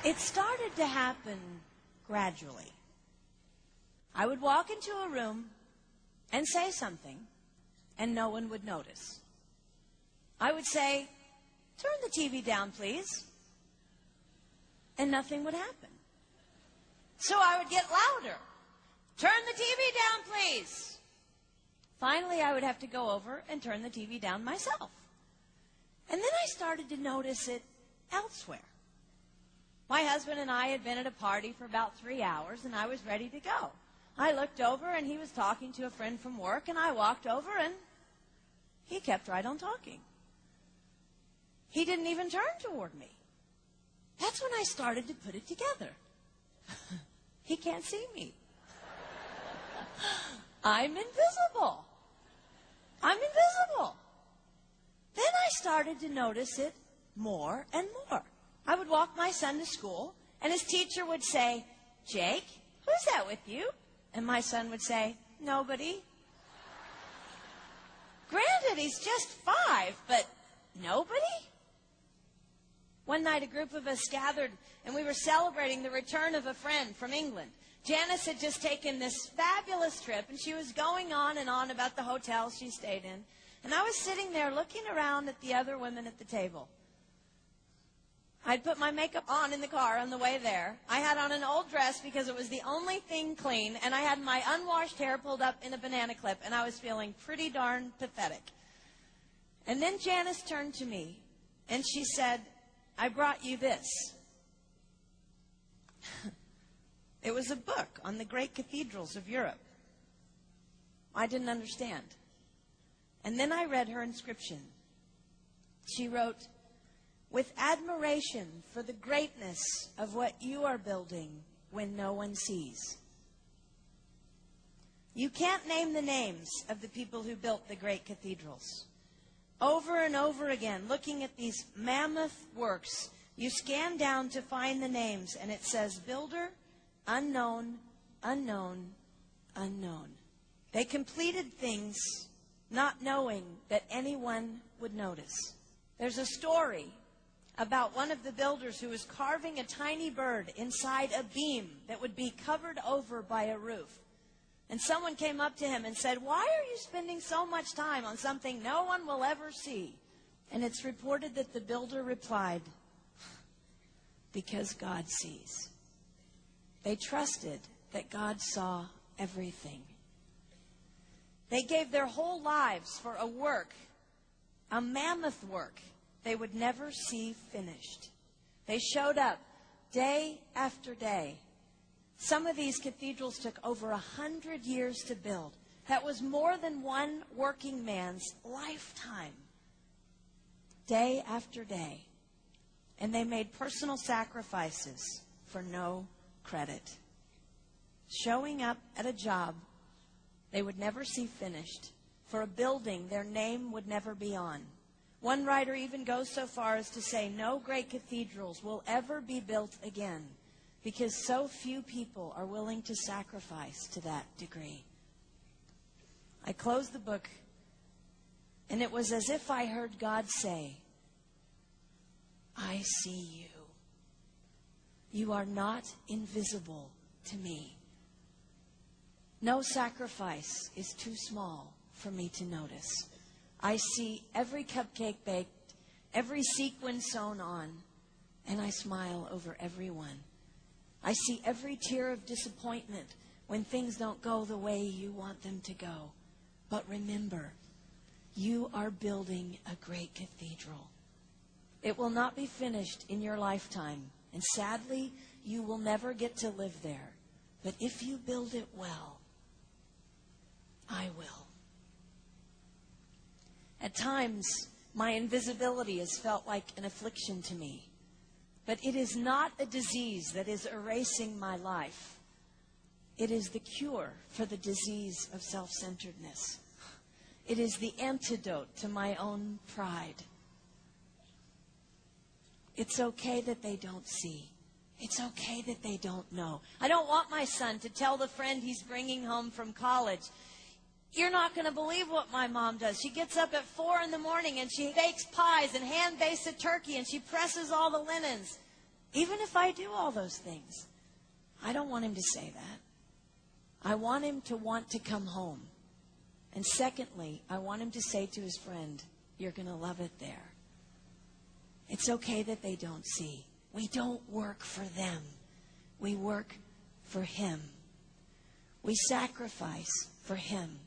It started to happen gradually. I would walk into a room and say something, and no one would notice. I would say, "Turn the TV down, please," and nothing would happen. So I would get louder. "Turn the TV down, please." Finally, I would have to go over and turn the TV down myself. And then I started to notice it elsewhere. My husband and I had been at a party for about 3 hours, and I was ready to go. I looked over, and he was talking to a friend from work, and I walked over, and he kept right on talking. He didn't even turn toward me. That's when I started to put it together. He can't see me. I'm invisible. I'm invisible. Then I started to notice it more and more. I would walk my son to school, and his teacher would say, "Jake, who's that with you?" And my son would say, "Nobody." Granted, he's just 5, but nobody? One night, a group of us gathered, and we were celebrating the return of a friend from England. Janice had just taken this fabulous trip, and she was going on and on about the hotel she stayed in. And I was sitting there looking around at the other women at the table. I'd put my makeup on in the car on the way there. I had on an old dress because it was the only thing clean, and I had my unwashed hair pulled up in a banana clip, and I was feeling pretty darn pathetic. And then Janice turned to me, and she said, "I brought you this." It was a book on the great cathedrals of Europe. I didn't understand. And then I read her inscription. She wrote, "With admiration for the greatness of what you are building when no one sees." You can't name the names of the people who built the great cathedrals. Over and over again, looking at these mammoth works, you scan down to find the names, and it says, "Builder, unknown, unknown, unknown." They completed things not knowing that anyone would notice. There's a story about one of the builders who was carving a tiny bird inside a beam that would be covered over by a roof. And someone came up to him and said, "Why are you spending so much time on something no one will ever see?" And it's reported that the builder replied, "Because God sees." They trusted that God saw everything. They gave their whole lives for a work, a mammoth work, they would never see finished. They showed up day after day. Some of these cathedrals took over 100 years to build. That was more than one working man's lifetime. Day after day. And they made personal sacrifices for no credit. Showing up at a job they would never see finished, for a building their name would never be on. One writer even goes so far as to say no great cathedrals will ever be built again because so few people are willing to sacrifice to that degree. I closed the book, and it was as if I heard God say, "I see you. You are not invisible to me. No sacrifice is too small for me to notice. I see every cupcake baked, every sequin sewn on, and I smile over every one. I see every tear of disappointment when things don't go the way you want them to go. But remember, you are building a great cathedral. It will not be finished in your lifetime, and sadly, you will never get to live there. But if you build it well, I will." At times, my invisibility has felt like an affliction to me. But it is not a disease that is erasing my life. It is the cure for the disease of self-centeredness. It is the antidote to my own pride. It's okay that they don't see. It's okay that they don't know. I don't want my son to tell the friend he's bringing home from college, "You're not going to believe what my mom does. She gets up at 4 in the morning and she bakes pies and hand bastes a turkey and she presses all the linens." Even if I do all those things, I don't want him to say that. I want him to want to come home. And secondly, I want him to say to his friend, you're going to love it there. It's okay that they don't see. We don't work for them. We work for him. We sacrifice for him.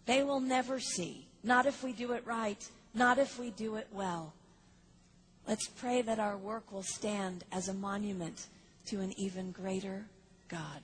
They will never see. Not if we do it right. Not if we do it well. Let's pray that our work will stand as a monument to an even greater God.